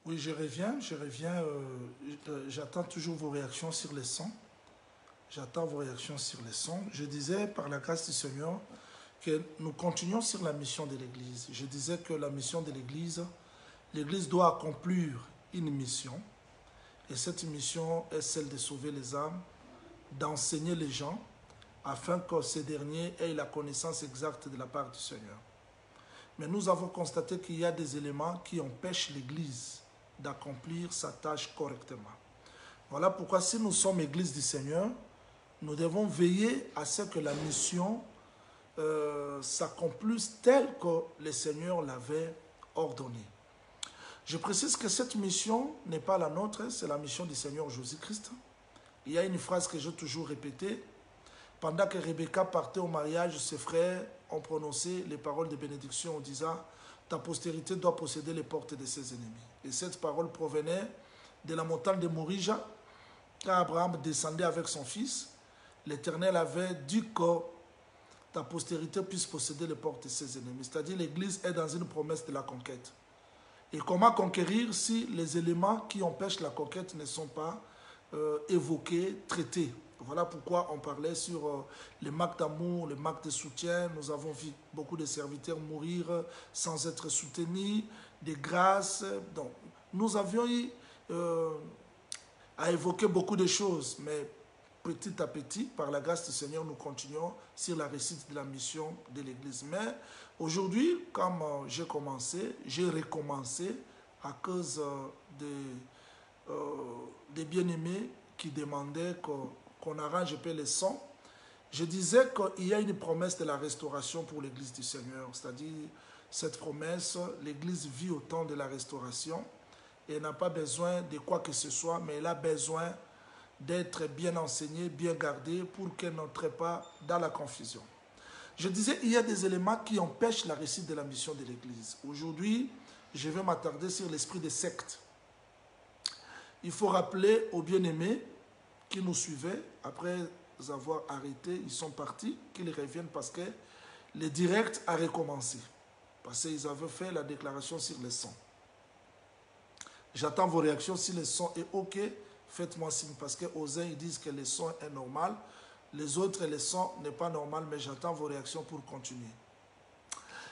Oui, je reviens. J'attends toujours vos réactions sur les sons. J'attends vos réactions sur les sons. Je disais, par la grâce du Seigneur, que nous continuons sur la mission de l'Église. Je disais que la mission de l'Église doit accomplir une mission. Et cette mission est celle de sauver les âmes, d'enseigner les gens, afin que ces derniers aient la connaissance exacte de la part du Seigneur. Mais nous avons constaté qu'il y a des éléments qui empêchent l'Église d'accomplir sa tâche correctement. Voilà pourquoi si nous sommes Église du Seigneur, nous devons veiller à ce que la mission s'accomplisse telle que le Seigneur l'avait ordonnée. Je précise que cette mission n'est pas la nôtre, c'est la mission du Seigneur Jésus-Christ. Il y a une phrase que j'ai toujours répétée. Pendant que Rebecca partait au mariage, ses frères ont prononcé les paroles de bénédiction en disant « Ta postérité doit posséder les portes de ses ennemis ». Et cette parole provenait de la montagne de Morija. Quand Abraham descendait avec son fils, l'Éternel avait dit que ta postérité puisse posséder les portes de ses ennemis. C'est-à-dire l'Église est dans une promesse de la conquête. Et comment conquérir si les éléments qui empêchent la conquête ne sont pas évoqués, traités? Voilà pourquoi on parlait sur les marques d'amour, les marques de soutien. Nous avons vu beaucoup de serviteurs mourir sans être soutenus, des grâces. Donc, nous avions eu à évoquer beaucoup de choses, mais petit à petit, par la grâce du Seigneur, nous continuons sur la réussite de la mission de l'Église. Mais aujourd'hui, comme j'ai recommencé à cause des bien-aimés qui demandaient qu'on arrange un peu les sons. Je disais qu'il y a une promesse de la restauration pour l'Église du Seigneur. C'est-à-dire, cette promesse, l'Église vit au temps de la restauration et n'a pas besoin de quoi que ce soit, mais elle a besoin d'être bien enseignée, bien gardée pour qu'elle n'entre pas dans la confusion. Je disais, il y a des éléments qui empêchent la réussite de la mission de l'Église. Aujourd'hui, je vais m'attarder sur l'esprit des sectes. Il faut rappeler aux bien-aimés qui nous suivaient, après avoir arrêté, ils sont partis, qu'ils reviennent parce que le direct a recommencé. Parce qu'ils avaient fait la déclaration sur les sons. J'attends vos réactions. Si le son est OK, faites-moi signe. Parce qu'aux uns, ils disent que le son est normal. Les autres, le son n'est pas normal, mais j'attends vos réactions pour continuer.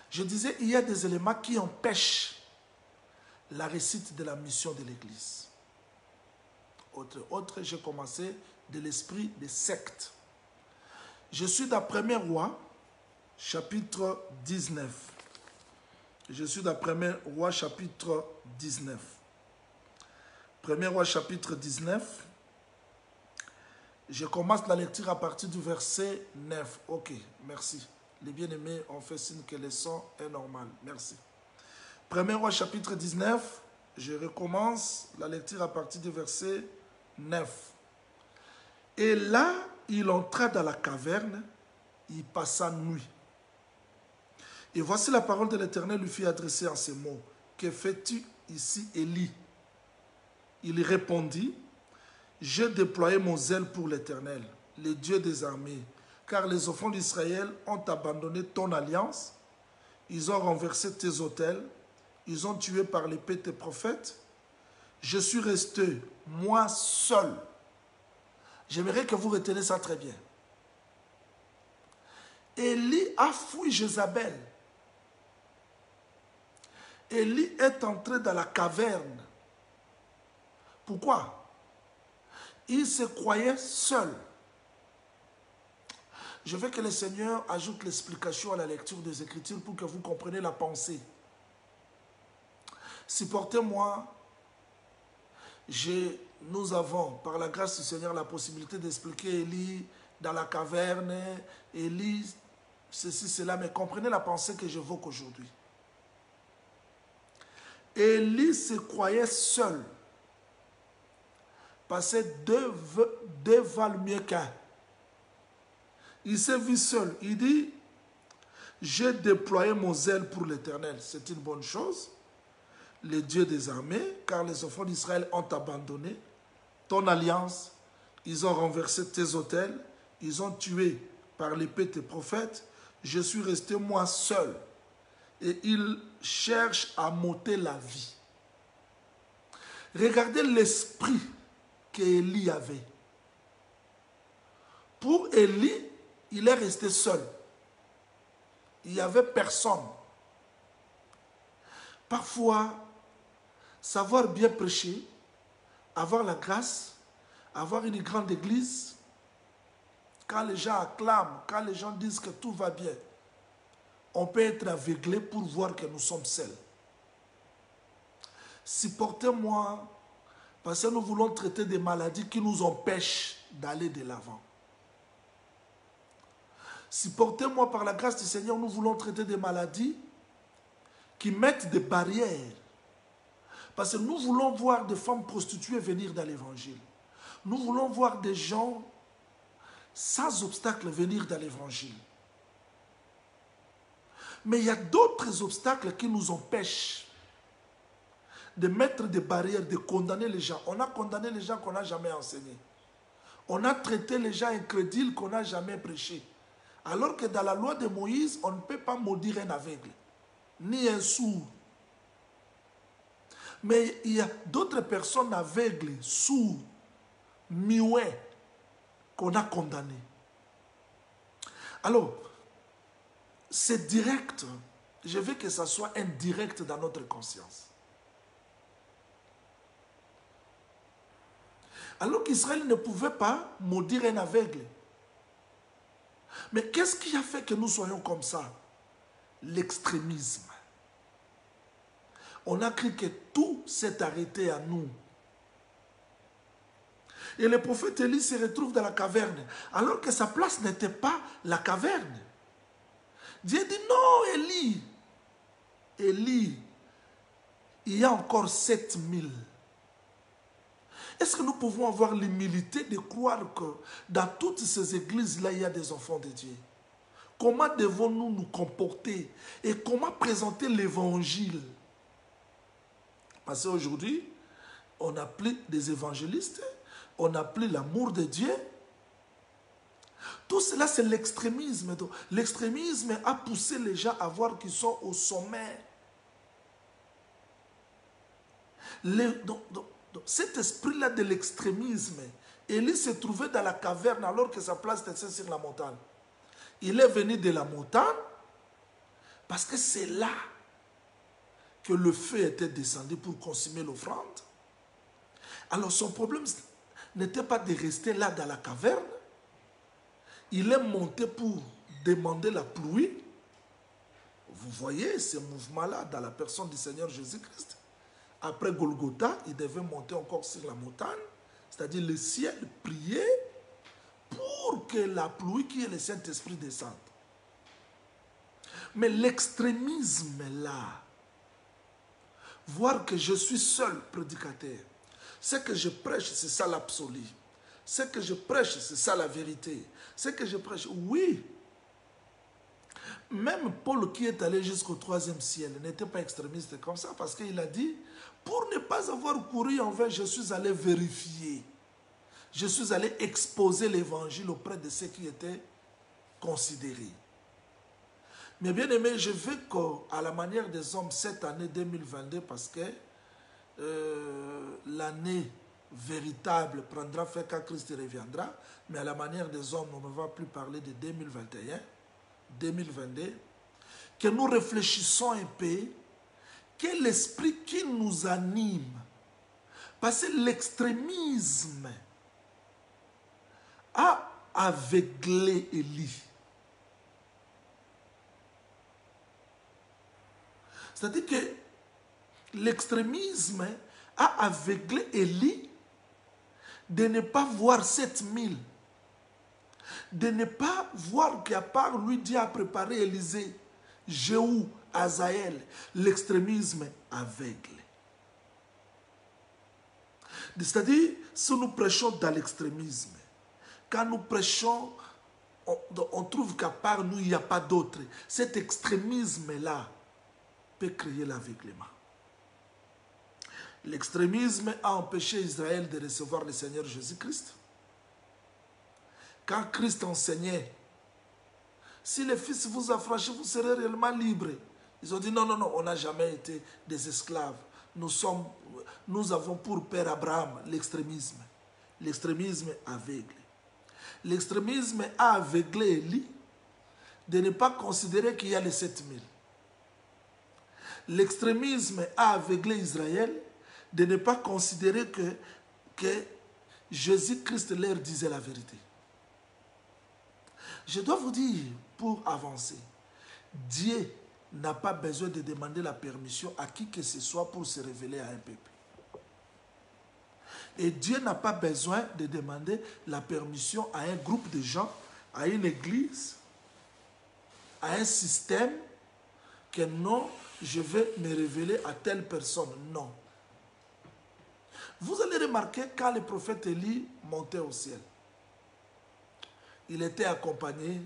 Je disais, il y a des éléments qui empêchent la réussite de la mission de l'Église. Autre, j'ai commencé de l'esprit des sectes. Je suis dans 1er Roi, chapitre 19. Je suis dans 1er Roi, chapitre 19. 1er Roi, chapitre 19. Je commence la lecture à partir du verset 9. Ok, merci. Les bien-aimés ont fait signe que le son est normal. Merci. 1er Roi, chapitre 19. Je recommence la lecture à partir du verset 9. Et là, il entra dans la caverne, il passa nuit. Et voici la parole de l'Éternel lui fit adresser en ces mots. Que fais-tu ici, Élie? Il répondit, j'ai déployé mon zèle pour l'Éternel, le Dieu des armées, car les enfants d'Israël ont abandonné ton alliance, ils ont renversé tes autels, ils ont tué par l'épée tes prophètes. Je suis resté, moi seul. J'aimerais que vous retenez ça très bien. Élie a fui Jézabel. Élie est entré dans la caverne. Pourquoi? Il se croyait seul. Je veux que le Seigneur ajoute l'explication à la lecture des Écritures pour que vous compreniez la pensée. Supportez-moi. Nous avons, par la grâce du Seigneur, la possibilité d'expliquer Élie dans la caverne, Élie, ceci, cela, mais comprenez la pensée que j'évoque aujourd'hui. Élie se croyait seul, parce que deux valent mieux qu'un. Il s'est vu seul. Il dit, j'ai déployé mon zèle pour l'Éternel. C'est une bonne chose. Le Dieu des armées, car les enfants d'Israël ont abandonné ton alliance, ils ont renversé tes autels, ils ont tué par l'épée tes prophètes, je suis resté moi seul. Et ils cherchent à m'ôter la vie. Regardez l'esprit qu'Élie avait. Pour Élie, il est resté seul. Il n'y avait personne. Parfois, savoir bien prêcher, avoir la grâce, avoir une grande église, quand les gens acclament, quand les gens disent que tout va bien, on peut être aveuglé pour voir que nous sommes seuls. Supportez-moi, parce que nous voulons traiter des maladies qui nous empêchent d'aller de l'avant. Supportez-moi par la grâce du Seigneur, nous voulons traiter des maladies qui mettent des barrières. Parce que nous voulons voir des femmes prostituées venir dans l'évangile. Nous voulons voir des gens sans obstacle venir dans l'évangile. Mais il y a d'autres obstacles qui nous empêchent de mettre des barrières, de condamner les gens. On a condamné les gens qu'on n'a jamais enseignés. On a traité les gens incrédules qu'on n'a jamais prêchés. Alors que dans la loi de Moïse, on ne peut pas maudire un aveugle, ni un sourd. Mais il y a d'autres personnes aveugles, sourds, muets, qu'on a condamnées. Alors, c'est direct. Je veux que ça soit indirect dans notre conscience. Alors qu'Israël ne pouvait pas maudire un aveugle. Mais qu'est-ce qui a fait que nous soyons comme ça? L'extrémisme. On a cru que tout s'est arrêté à nous. Et le prophète Élie se retrouve dans la caverne, alors que sa place n'était pas la caverne. Dieu dit non, Élie. Élie, il y a encore 7000. Est-ce que nous pouvons avoir l'humilité de croire que dans toutes ces églises-là, il y a des enfants de Dieu? Comment devons-nous nous comporter et comment présenter l'évangile? Parce qu'aujourd'hui, on n'a plus des évangélistes, on n'a plus l'amour de Dieu. Tout cela, c'est l'extrémisme. L'extrémisme a poussé les gens à voir qu'ils sont au sommet. Cet esprit-là de l'extrémisme, Élie se trouvait dans la caverne alors que sa place était sur la montagne. Il est venu de la montagne parce que c'est là que le feu était descendu pour consumer l'offrande. Alors son problème n'était pas de rester là dans la caverne. Il est monté pour demander la pluie. Vous voyez ce mouvement-là dans la personne du Seigneur Jésus-Christ. Après Golgotha, il devait monter encore sur la montagne, c'est-à-dire le ciel, prier pour que la pluie qui est le Saint-Esprit descende. Mais l'extrémisme là, voir que je suis seul prédicateur, ce que je prêche, c'est ça l'absolu. Ce que je prêche, c'est ça la vérité. Ce que je prêche, oui. Même Paul qui est allé jusqu'au 3e ciel n'était pas extrémiste comme ça parce qu'il a dit, pour ne pas avoir couru en vain, je suis allé vérifier. Je suis allé exposer l'évangile auprès de ceux qui étaient considérés. Mais bien aimé, je veux qu'à la manière des hommes, cette année 2022, parce que l'année véritable prendra fin quand Christ reviendra, mais à la manière des hommes, on ne va plus parler de 2021, 2022, que nous réfléchissons un peu, quel est l'esprit qui nous anime. Parce que l'extrémisme a aveuglé Élie. C'est-à-dire que l'extrémisme a aveuglé Élie de ne pas voir 7000. De ne pas voir qu'à part lui, Dieu a préparé Élisée, Jéhu, Azaël, l'extrémisme aveugle. C'est-à-dire, si nous prêchons dans l'extrémisme, quand nous prêchons, on trouve qu'à part nous, il n'y a pas d'autre. Cet extrémisme-là peut créer l'aveuglement. L'extrémisme a empêché Israël de recevoir le Seigneur Jésus-Christ. Quand Christ enseignait, si le Fils vous affranchit, vous serez réellement libres. Ils ont dit non, non, non, on n'a jamais été des esclaves. Nous sommes nous avons pour père Abraham l'extrémisme. L'extrémisme aveugle. L'extrémisme a aveuglé Élie de ne pas considérer qu'il y a les 7000. L'extrémisme a aveuglé Israël de ne pas considérer que Jésus-Christ leur disait la vérité. Je dois vous dire, pour avancer, Dieu n'a pas besoin de demander la permission à qui que ce soit pour se révéler à un peuple. Et Dieu n'a pas besoin de demander la permission à un groupe de gens, à une église, à un système, que non, je vais me révéler à telle personne. Non. Vous allez remarquer quand le prophète Élie montait au ciel, il était accompagné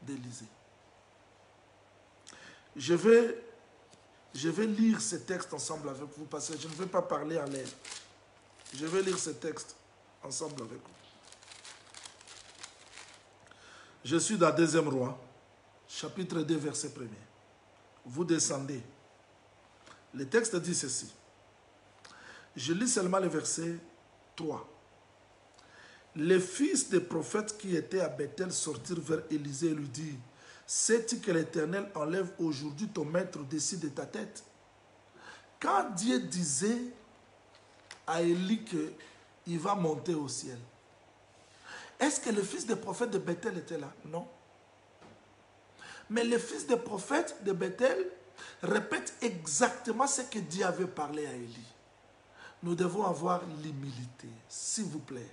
d'Élisée. Je vais lire ce texte ensemble avec vous parce que je ne vais pas parler en l'air. Je vais lire ce texte ensemble avec vous. Je suis dans 2e Roi, chapitre 2, verset 1er. Vous descendez. Le texte dit ceci. Je lis seulement le verset 3. Les fils des prophètes qui étaient à Bethel sortirent vers Élisée et lui dirent, sais-tu que l'Éternel enlève aujourd'hui ton maître au-dessus de ta tête? Quand Dieu disait à Élie qu'il va monter au ciel, est-ce que les fils des prophètes de Bethel étaient là? Non. Mais les fils des prophètes de Bethel répètent exactement ce que Dieu avait parlé à Élie. Nous devons avoir l'humilité, s'il vous plaît,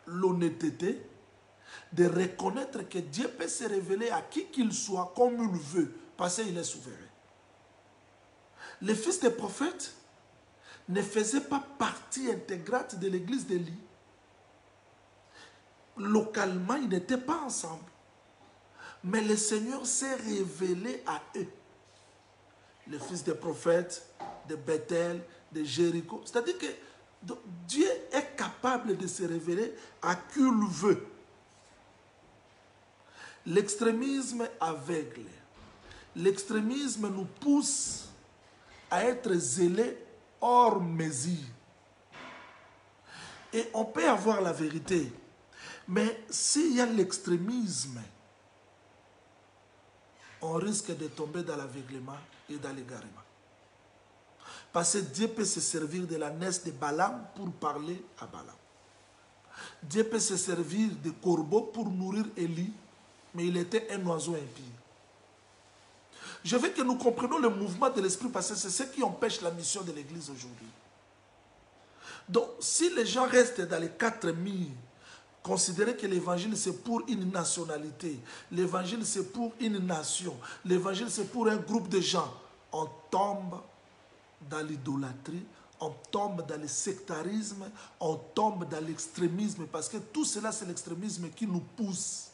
l'honnêteté de reconnaître que Dieu peut se révéler à qui qu'il soit comme il veut, parce qu'il est souverain. Les fils des prophètes ne faisaient pas partie intégrante de l'église d'Élie. Localement, ils n'étaient pas ensemble. Mais le Seigneur s'est révélé à eux. Les fils des prophètes, de Bethel, de Jéricho. C'est-à-dire que Dieu est capable de se révéler à qui il veut. L'extrémisme aveugle. L'extrémisme nous pousse à être zélés hors mesure. Et on peut avoir la vérité. Mais s'il y a l'extrémisme, on risque de tomber dans l'aveuglement et dans l'égarement. Parce que Dieu peut se servir de la naisse de Balaam pour parler à Balaam. Dieu peut se servir de corbeaux pour nourrir Élie, mais il était un oiseau impie. Je veux que nous comprenions le mouvement de l'esprit parce que c'est ce qui empêche la mission de l'Église aujourd'hui. Donc, si les gens restent dans les 4 murs, considérer que l'évangile c'est pour une nationalité, l'évangile c'est pour une nation, l'évangile c'est pour un groupe de gens, on tombe dans l'idolâtrie, on tombe dans le sectarisme, on tombe dans l'extrémisme, parce que tout cela c'est l'extrémisme qui nous pousse.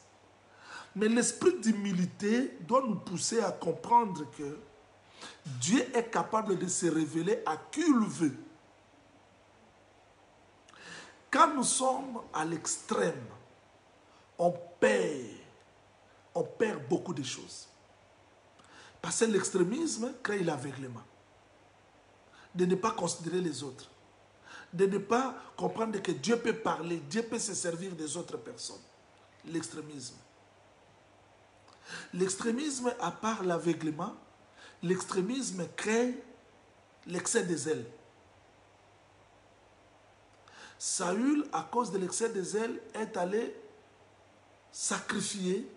Mais l'esprit d'humilité doit nous pousser à comprendre que Dieu est capable de se révéler à qui il veut. Quand nous sommes à l'extrême, on perd beaucoup de choses. Parce que l'extrémisme crée l'aveuglement. De ne pas considérer les autres. De ne pas comprendre que Dieu peut parler, Dieu peut se servir des autres personnes. L'extrémisme. L'extrémisme, à part l'aveuglement, l'extrémisme crée l'excès de zèle. Saül, à cause de l'excès de zèle, est allé sacrifier,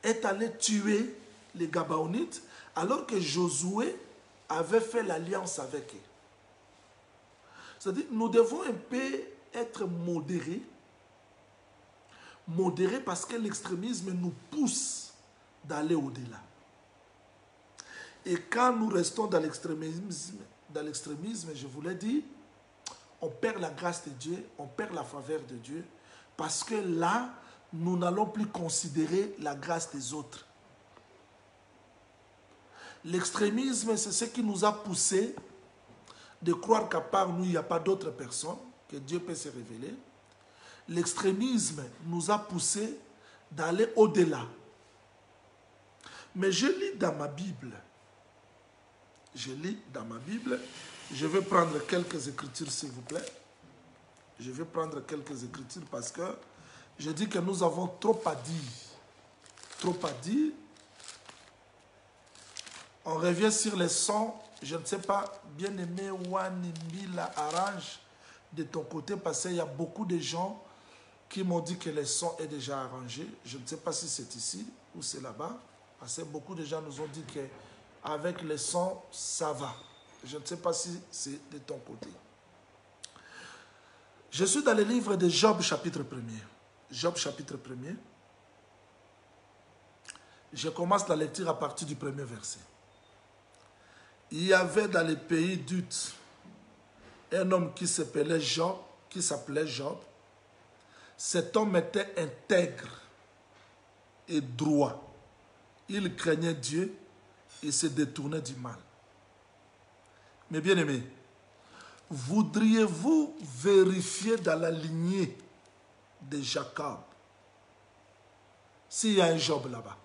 est allé tuer les Gabaonites, alors que Josué avait fait l'alliance avec eux. C'est-à-dire, nous devons un peu être modérés parce que l'extrémisme nous pousse d'aller au-delà. Et quand nous restons dans l'extrémisme, je vous l'ai dit, on perd la grâce de Dieu, on perd la faveur de Dieu, parce que là, nous n'allons plus considérer la grâce des autres. L'extrémisme, c'est ce qui nous a poussé de croire qu'à part nous, il n'y a pas d'autres personnes, que Dieu peut se révéler. L'extrémisme nous a poussé d'aller au-delà. Mais je lis dans ma Bible Je vais prendre quelques écritures, s'il vous plaît. Je vais prendre quelques écritures parce que je dis que nous avons trop à dire. Trop à dire. On revient sur les sons. Je ne sais pas, bien aimé, Wanimbi la arrange de ton côté parce qu'il y a beaucoup de gens qui m'ont dit que le son est déjà arrangé. Je ne sais pas si c'est ici ou c'est là-bas. Parce que beaucoup de gens nous ont dit qu'avec le son, ça va. Je ne sais pas si c'est de ton côté. Je suis dans le livre de Job, chapitre 1er. Job, chapitre 1er. Je commence la lecture à partir du premier verset. Il y avait dans le pays d'Ut un homme qui s'appelait Job, Cet homme était intègre et droit. Il craignait Dieu et se détournait du mal. Mais bien aimés, voudriez-vous vérifier dans la lignée de Jacob s'il y a un Job là-bas?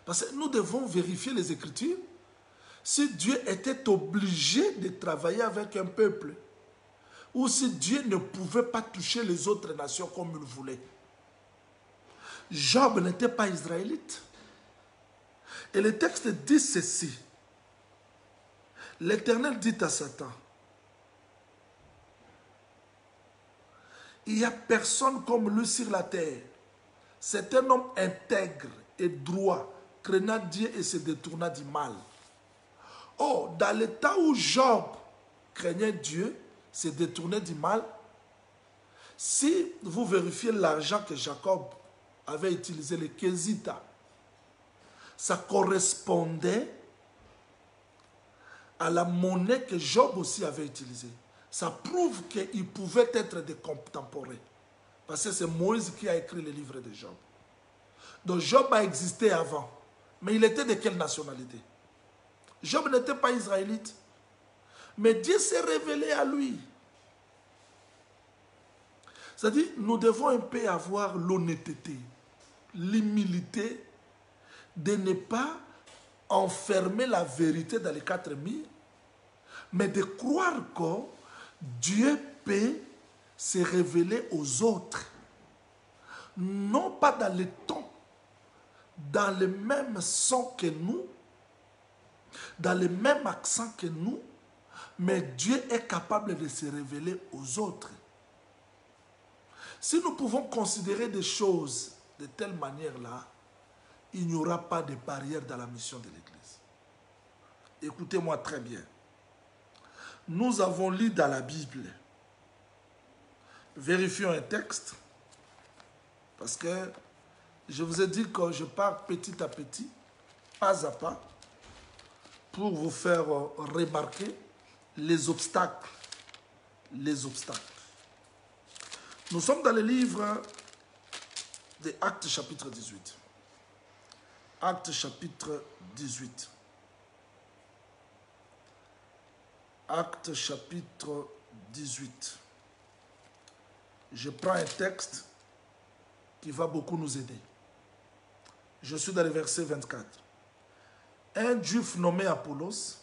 Parce que nous devons vérifier les Écritures. Si Dieu était obligé de travailler avec un peuple, ou si Dieu ne pouvait pas toucher les autres nations comme il voulait. Job n'était pas israélite. Et le texte dit ceci. L'Éternel dit à Satan, il n'y a personne comme lui sur la terre. C'est un homme intègre et droit, craignant Dieu et se détournant du mal. Oh, dans le temps où Job craignait Dieu, se détournait du mal, si vous vérifiez l'argent que Jacob avait utilisé, le Kézita, ça correspondait à la monnaie que Job aussi avait utilisée. Ça prouve qu'il pouvait être des contemporains. Parce que c'est Moïse qui a écrit le livre de Job. Donc Job a existé avant. Mais il était de quelle nationalité? Job n'était pas israélite. Mais Dieu s'est révélé à lui. C'est-à-dire, nous devons un peu avoir l'honnêteté, l'humilité de ne pas enfermer la vérité dans les quatre murs, mais de croire que Dieu peut se révéler aux autres. Non pas dans le ton, dans le même son que nous, dans le même accent que nous, mais Dieu est capable de se révéler aux autres. Si nous pouvons considérer des choses de telle manière-là, il n'y aura pas de barrière dans la mission de l'Église. Écoutez-moi très bien. Nous avons lu dans la Bible. Vérifions un texte. Parce que je vous ai dit que je pars petit à petit, pas à pas, pour vous faire remarquer les obstacles. Les obstacles. Nous sommes dans le livre des Actes chapitre 18. Actes chapitre 18. Actes chapitre 18. Je prends un texte qui va beaucoup nous aider. Je suis dans le verset 24. Un juif nommé Apollos,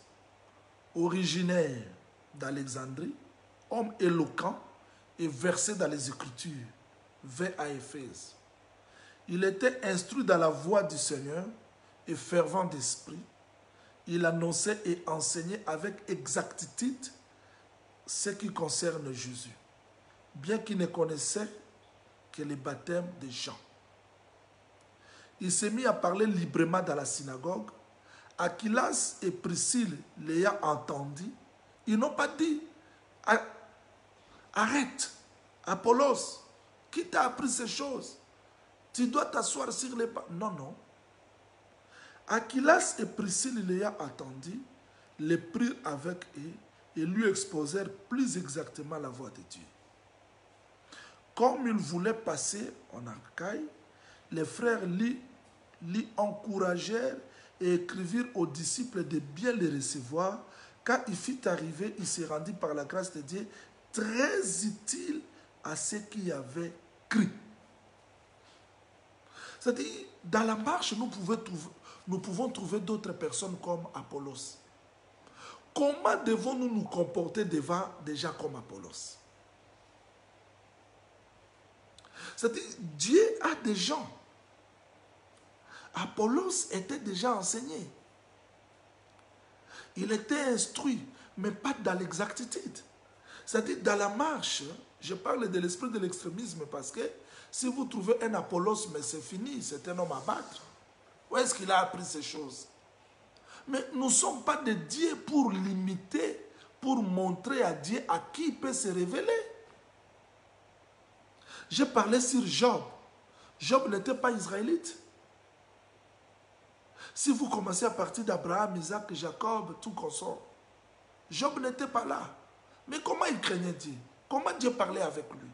originaire d'Alexandrie, homme éloquent et versé dans les Écritures, vint à Éphèse. Il était instruit dans la voie du Seigneur et fervent d'esprit. Il annonçait et enseignait avec exactitude ce qui concerne Jésus, bien qu'il ne connaissait que le baptême de Jean. Il s'est mis à parler librement dans la synagogue. Aquilas et Priscille l'ayant entendu, ils n'ont pas dit « Arrête, Apollos, qui t'a appris ces choses? Tu dois t'asseoir sur les pas. » Non, non. Aquilas et Priscille l'ayant entendu, les prirent avec eux et lui exposèrent plus exactement la voie de Dieu. Comme ils voulaient passer en Achaïe, les frères l'y encouragèrent et écrivirent aux disciples de bien les recevoir. Quand il fut arrivé, il se rendit par la grâce de Dieu très utile à ceux qui avaient cru. C'est-à-dire, dans la marche, nous pouvons trouver d'autres personnes comme Apollos. Comment devons-nous nous comporter devant des gens comme Apollos? C'est-à-dire, Dieu a des gens. Apollos était déjà enseigné. Il était instruit, mais pas dans l'exactitude. C'est-à-dire, dans la marche, je parle de l'esprit de l'extrémisme parce que si vous trouvez un Apollos, mais c'est fini, c'est un homme à battre. Où est-ce qu'il a appris ces choses? Mais nous ne sommes pas des dieux pour limiter, pour montrer à Dieu à qui il peut se révéler. J'ai parlé sur Job. Job n'était pas israélite. Si vous commencez à partir d'Abraham, Isaac, Jacob, tout consort, Job n'était pas là. Mais comment il craignait Dieu? Comment Dieu parlait avec lui?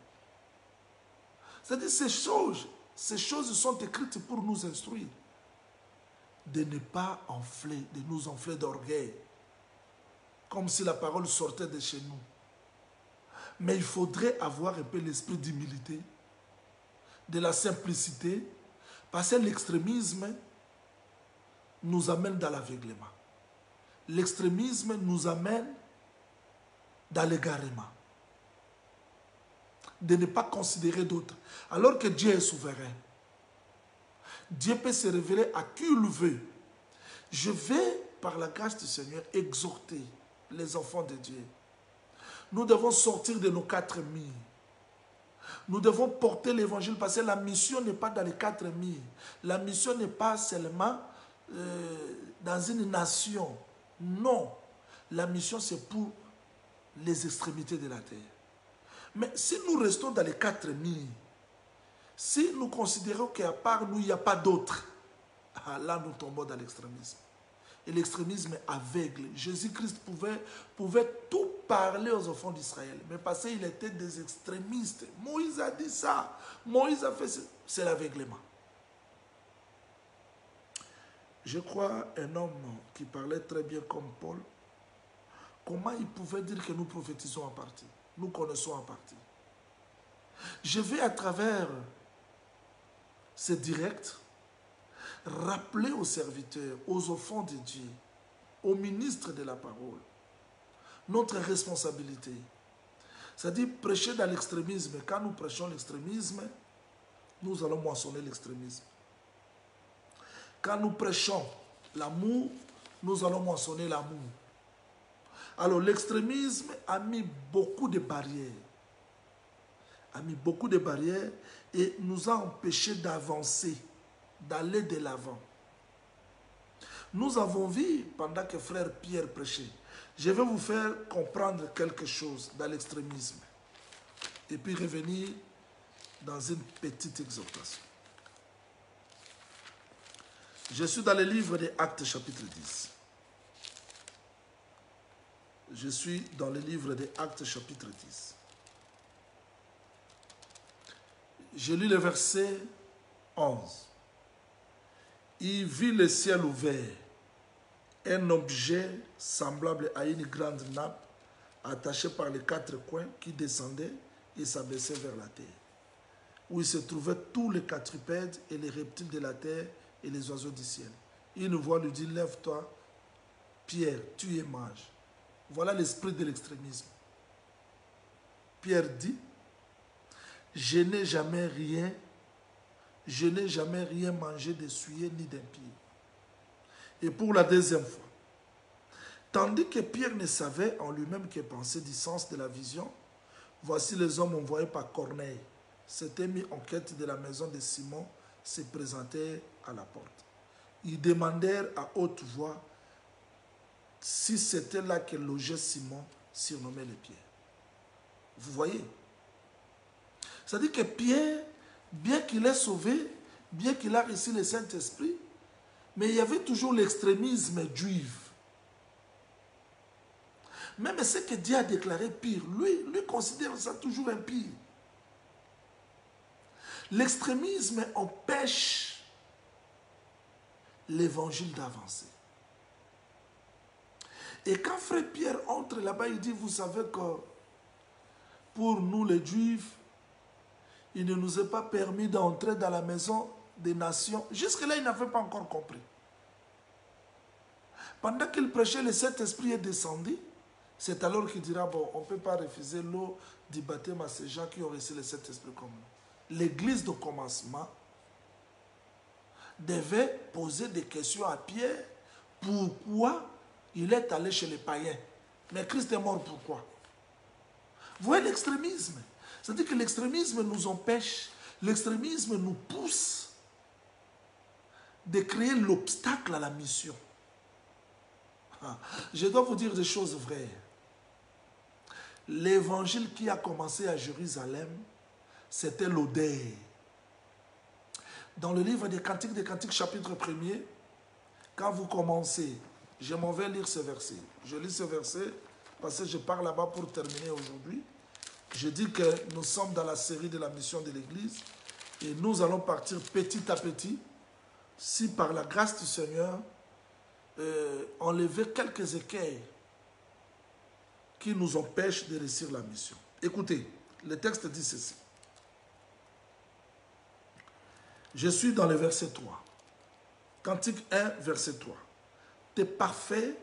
C'est-à-dire ces choses sont écrites pour nous instruire. De ne pas enfler, de nous enfler d'orgueil. Comme si la parole sortait de chez nous. Mais il faudrait avoir un peu l'esprit d'humilité, de la simplicité, parce que l'extrémisme nous amène dans l'aveuglement. L'extrémisme nous amène dans l'égarement. De ne pas considérer d'autres. Alors que Dieu est souverain. Dieu peut se révéler à qui il veut. Je vais, par la grâce du Seigneur, exhorter les enfants de Dieu. Nous devons sortir de nos 4 murs. Nous devons porter l'évangile parce que la mission n'est pas dans les 4 murs. La mission n'est pas seulement dans une nation. Non. La mission, c'est pour les extrémités de la terre. Mais si nous restons dans les 4 murs, si nous considérons qu'à part nous, il n'y a pas d'autres, là nous tombons dans l'extrémisme. Et l'extrémisme est aveugle. Jésus-Christ pouvait tout parler aux enfants d'Israël, mais parce qu'il était des extrémistes. Moïse a dit ça, Moïse a fait ça. C'est l'aveuglement. Je crois un homme qui parlait très bien comme Paul, comment il pouvait dire que nous prophétisons en partie, nous connaissons en partie. Je vais à travers ce direct rappeler aux serviteurs, aux enfants de Dieu, aux ministres de la parole, notre responsabilité. C'est-à-dire prêcher dans l'extrémisme. Quand nous prêchons l'extrémisme, nous allons moissonner l'extrémisme. Quand nous prêchons l'amour, nous allons moissonner l'amour. Alors l'extrémisme a mis beaucoup de barrières. A mis beaucoup de barrières et nous a empêchés d'avancer, d'aller de l'avant. Nous avons vu, pendant que frère Pierre prêchait, je vais vous faire comprendre quelque chose dans l'extrémisme et puis revenir dans une petite exhortation. Je suis dans le livre des Actes chapitre 10. Je suis dans le livre des Actes chapitre 10. Je lis le verset 11. Il vit le ciel ouvert, un objet semblable à une grande nappe attachée par les 4 coins qui descendait et s'abaissait vers la terre, où il se trouvaient tous les quadrupèdes et les reptiles de la terre et les oiseaux du ciel. Une voix lui dit, lève-toi, Pierre, tu es mage. Voilà l'esprit de l'extrémisme. Pierre dit, je n'ai jamais rien mangé de souillé ni d'impie. Et pour la deuxième fois, tandis que Pierre ne savait en lui-même que penser du sens de la vision, voici les hommes envoyés par Corneille s'étaient mis en quête de la maison de Simon, se présentèrent à la porte. Ils demandèrent à haute voix si c'était là que logeait Simon, surnommé le Pierre. Vous voyez? C'est-à-dire que Pierre, bien qu'il ait sauvé, bien qu'il a reçu le Saint-Esprit, mais il y avait toujours l'extrémisme juif. Même ce que Dieu a déclaré pire, lui considère ça toujours impie. L'extrémisme empêche l'évangile d'avancer. Et quand frère Pierre entre là-bas, il dit, vous savez que pour nous les Juifs, il ne nous est pas permis d'entrer dans la maison des nations. Jusque-là, il n'avait pas encore compris. Pendant qu'il prêchait, le Saint-Esprit est descendu. C'est alors qu'il dira, bon, on ne peut pas refuser l'eau du baptême à ces gens qui ont reçu le Saint-Esprit comme nous. L'église de commencement devait poser des questions à Pierre. Pourquoi il est allé chez les païens? Mais Christ est mort pourquoi? Vous voyez l'extrémisme? C'est-à-dire que l'extrémisme nous empêche, l'extrémisme nous pousse de créer l'obstacle à la mission. Je dois vous dire des choses vraies. L'évangile qui a commencé à Jérusalem, c'était l'odeur. Dans le livre des Cantiques, chapitre 1er, quand vous commencez, je m'en vais lire ce verset. Je lis ce verset parce que je pars là-bas pour terminer aujourd'hui. Je dis que nous sommes dans la série de la mission de l'Église et nous allons partir petit à petit, si par la grâce du Seigneur, enlever quelques écueils qui nous empêchent de réussir la mission. Écoutez, le texte dit ceci. Je suis dans le verset 3. Cantique 1, verset 3. Tes parfaits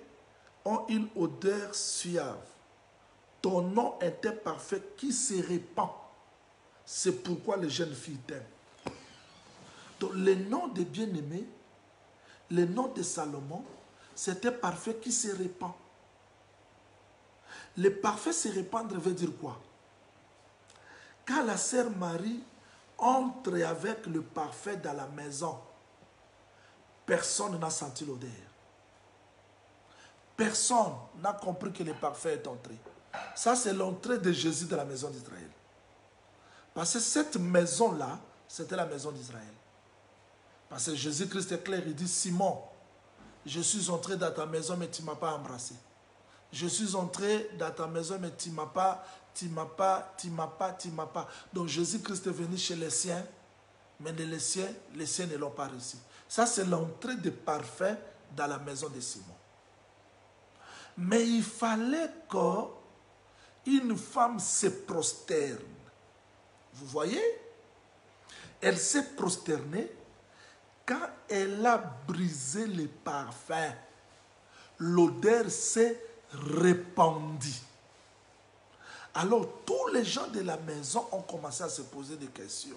ont une odeur suave. Ton nom est un parfait qui se répand. C'est pourquoi les jeunes filles t'aiment. Donc, le nom des bien-aimés, le nom de Salomon, c'est un parfait qui se répand. Le parfait se répandre veut dire quoi? Quand la sœur Marie entre avec le parfait dans la maison, personne n'a senti l'odeur. Personne n'a compris que le parfait est entré. Ça, c'est l'entrée de Jésus dans la maison d'Israël. Parce que cette maison-là, c'était la maison d'Israël. Parce que Jésus-Christ est clair, il dit, Simon, je suis entré dans ta maison, mais tu ne m'as pas embrassé. Je suis entré dans ta maison, mais tu ne m'as pas. Donc Jésus-Christ est venu chez les siens, mais les siens ne l'ont pas reçu. Ça, c'est l'entrée de parfait dans la maison de Simon. Mais il fallait qu'une femme se prosterne. Vous voyez? Elle s'est prosternée quand elle a brisé le parfum. L'odeur s'est répandue. Alors, tous les gens de la maison ont commencé à se poser des questions.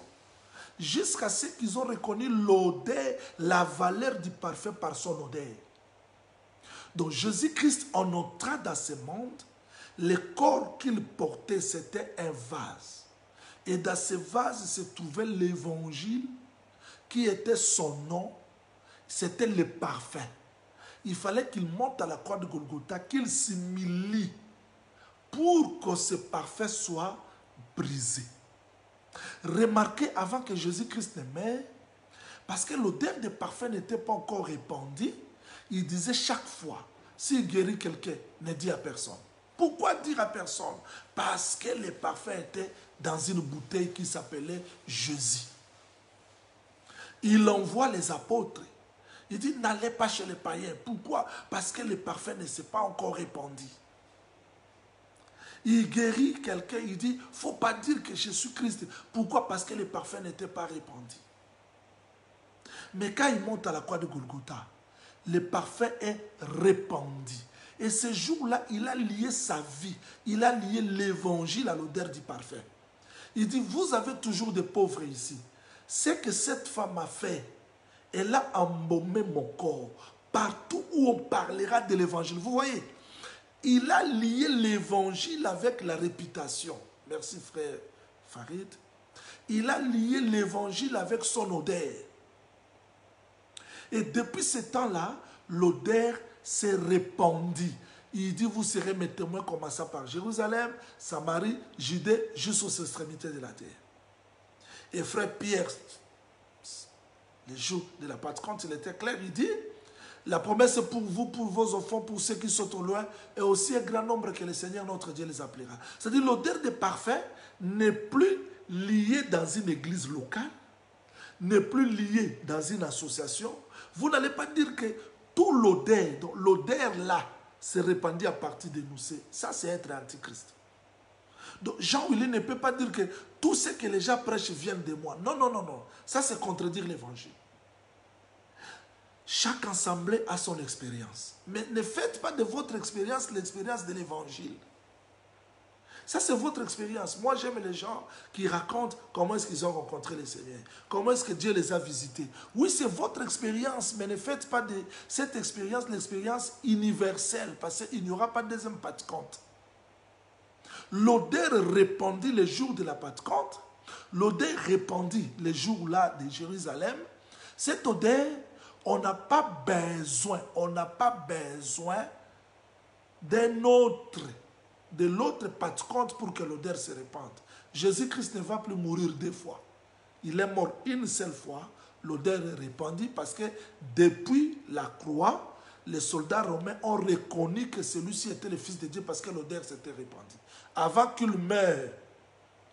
Jusqu'à ce qu'ils ont reconnu l'odeur, la valeur du parfum par son odeur. Donc, Jésus-Christ, en entrant dans ce monde, le corps qu'il portait, c'était un vase. Et dans ce vase se trouvait l'évangile qui était son nom. C'était le parfum. Il fallait qu'il monte à la croix de Golgotha, qu'il s'humilie pour que ce parfum soit brisé. Remarquez, avant que Jésus-Christ ne meure, parce que l'odeur de parfum n'était pas encore répandue, il disait chaque fois, s'il guérit quelqu'un, ne dit à personne. Pourquoi dire à personne? Parce que le parfum était dans une bouteille qui s'appelait Jésus. Il envoie les apôtres. Il dit, n'allez pas chez les païens. Pourquoi? Parce que le parfum ne s'est pas encore répandu. Il guérit quelqu'un, il dit, il ne faut pas dire que Jésus-Christ. Pourquoi? Parce que le parfum n'était pas répandu. Mais quand il monte à la croix de Golgotha, le parfum est répandu. Et ce jour-là, il a lié sa vie. Il a lié l'évangile à l'odeur du parfum. Il dit, vous avez toujours des pauvres ici. Ce que cette femme a fait, elle a embaumé mon corps. Partout où on parlera de l'évangile. Vous voyez, il a lié l'évangile avec la réputation. Merci frère Farid. Il a lié l'évangile avec son odeur. Et depuis ce temps-là, l'odeur s'est répandue. Il dit, vous serez mes témoins, commençant par Jérusalem, Samarie, Judée, jusqu'aux extrémités de la terre. Et frère Pierre, le jour de la Pentecôte, il était clair, il dit, la promesse est pour vous, pour vos enfants, pour ceux qui sont au loin, et aussi un grand nombre que le Seigneur notre Dieu les appellera. C'est-à-dire l'odeur de parfum n'est plus liée dans une église locale, n'est plus liée dans une association. Vous n'allez pas dire que tout l'odeur là, s'est répandue à partir de nous. Ça, c'est être antichrist. Donc, Jean-Willy ne peut pas dire que tout ce que les gens prêchent vient de moi. Non, non, non, non. Ça, c'est contredire l'évangile. Chaque assemblée a son expérience. Mais ne faites pas de votre expérience l'expérience de l'évangile. Ça, c'est votre expérience. Moi, j'aime les gens qui racontent comment est-ce qu'ils ont rencontré le Seigneur. Comment est-ce que Dieu les a visités. Oui, c'est votre expérience, mais ne faites pas de cette expérience l'expérience universelle, parce qu'il n'y aura pas de deuxième Pentecôte. L'odeur répandit le jour de la Pentecôte. L'odeur répandit le jour-là de Jérusalem. Cette odeur, on n'a pas besoin d'un autre, de l'autre Pentecôte pour que l'odeur se répande. Jésus-Christ ne va plus mourir 2 fois. Il est mort une seule fois, l'odeur est répandue parce que depuis la croix, les soldats romains ont reconnu que celui-ci était le Fils de Dieu parce que l'odeur s'était répandue. Avant qu'il meure,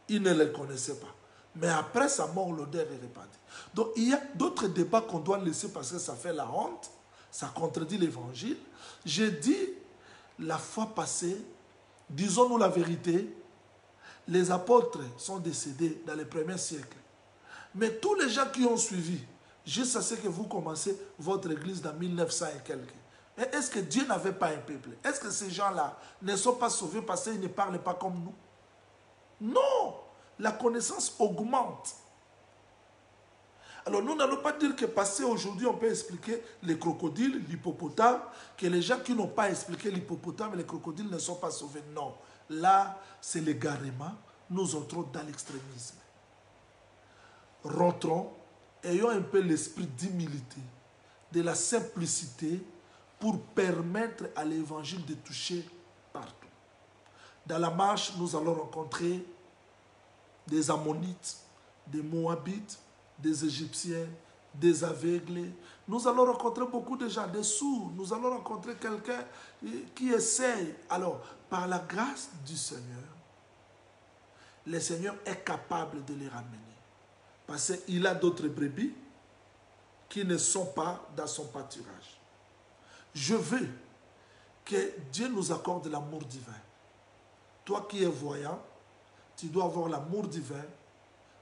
ils ne le connaissaient pas. Mais après sa mort, l'odeur est répandue. Donc il y a d'autres débats qu'on doit laisser parce que ça fait la honte, ça contredit l'évangile. J'ai dit la fois passée, disons-nous la vérité, les apôtres sont décédés dans les premiers siècles. Mais tous les gens qui ont suivi, jusqu'à ce que vous commencez votre église dans 1900 et quelques, est-ce que Dieu n'avait pas un peuple? Est-ce que ces gens-là ne sont pas sauvés parce qu'ils ne parlent pas comme nous? Non! La connaissance augmente. Alors nous n'allons pas dire que passé aujourd'hui, on peut expliquer les crocodiles, l'hippopotame, que les gens qui n'ont pas expliqué l'hippopotame et les crocodiles ne sont pas sauvés. Non. Là, c'est l'égarement. Nous entrons dans l'extrémisme. Rentrons, ayons un peu l'esprit d'humilité, de la simplicité pour permettre à l'évangile de toucher partout. Dans la marche, nous allons rencontrer des Ammonites, des Moabites, des Égyptiens, des aveugles. Nous allons rencontrer beaucoup de gens, des sourds. Nous allons rencontrer quelqu'un qui essaye. Alors, par la grâce du Seigneur, le Seigneur est capable de les ramener. Parce qu'il a d'autres brebis qui ne sont pas dans son pâturage. Je veux que Dieu nous accorde l'amour divin. Toi qui es voyant, tu dois avoir l'amour divin,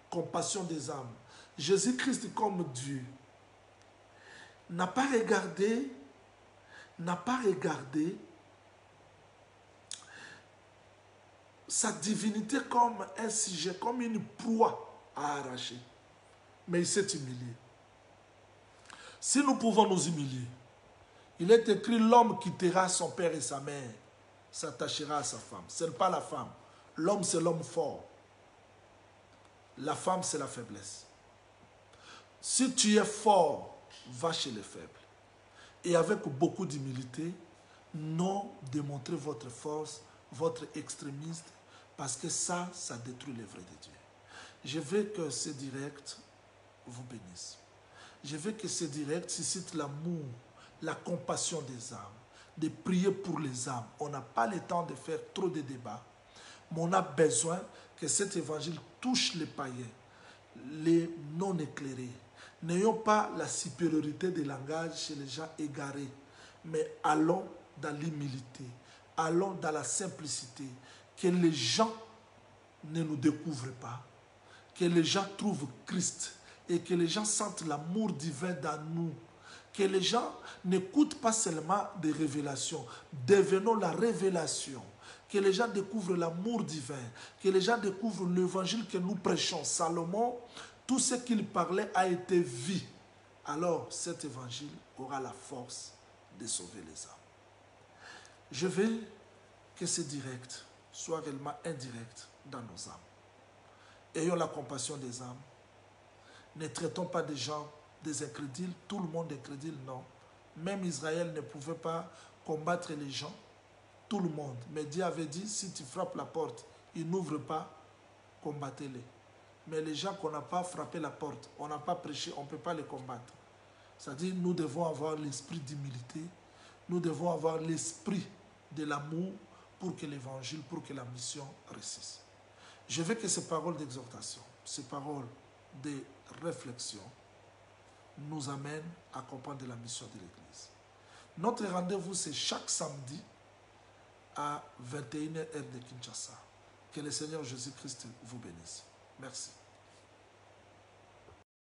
compassion des âmes. Jésus-Christ comme Dieu n'a pas regardé sa divinité comme un sujet, comme une proie à arracher. Mais il s'est humilié. Si nous pouvons nous humilier, il est écrit l'homme quittera son père et sa mère, s'attachera à sa femme. Ce n'est pas la femme. L'homme, c'est l'homme fort. La femme, c'est la faiblesse. Si tu es fort, va chez les faibles. Et avec beaucoup d'humilité, non démontrez votre force, votre extrémiste, parce que ça détruit l'œuvre de Dieu. Je veux que ce direct vous bénisse. Je veux que ce direct suscite l'amour, la compassion des âmes, de prier pour les âmes. On n'a pas le temps de faire trop de débats, mais on a besoin que cet évangile touche les païens, les non-éclairés. N'ayons pas la supériorité des langages chez les gens égarés, mais allons dans l'humilité, allons dans la simplicité, que les gens ne nous découvrent pas, que les gens trouvent Christ et que les gens sentent l'amour divin dans nous, que les gens n'écoutent pas seulement des révélations, devenons la révélation, que les gens découvrent l'amour divin, que les gens découvrent l'évangile que nous prêchons. Salomon, tout ce qu'il parlait a été vu. Alors cet évangile aura la force de sauver les âmes. Je veux que ce direct soit réellement indirect dans nos âmes. Ayons la compassion des âmes. Ne traitons pas des gens des incrédules. Tout le monde est crédule, non. Même Israël ne pouvait pas combattre les gens. Tout le monde. Mais Dieu avait dit, si tu frappes la porte, ils n'ouvrent pas, combattez-les. Mais les gens qu'on n'a pas frappé la porte, on n'a pas prêché, on ne peut pas les combattre. C'est-à-dire, nous devons avoir l'esprit d'humilité, nous devons avoir l'esprit de l'amour pour que l'évangile, pour que la mission réussisse. Je veux que ces paroles d'exhortation, ces paroles de réflexion nous amènent à comprendre la mission de l'Église. Notre rendez-vous, c'est chaque samedi à 21h heure de Kinshasa. Que le Seigneur Jésus-Christ vous bénisse. Merci.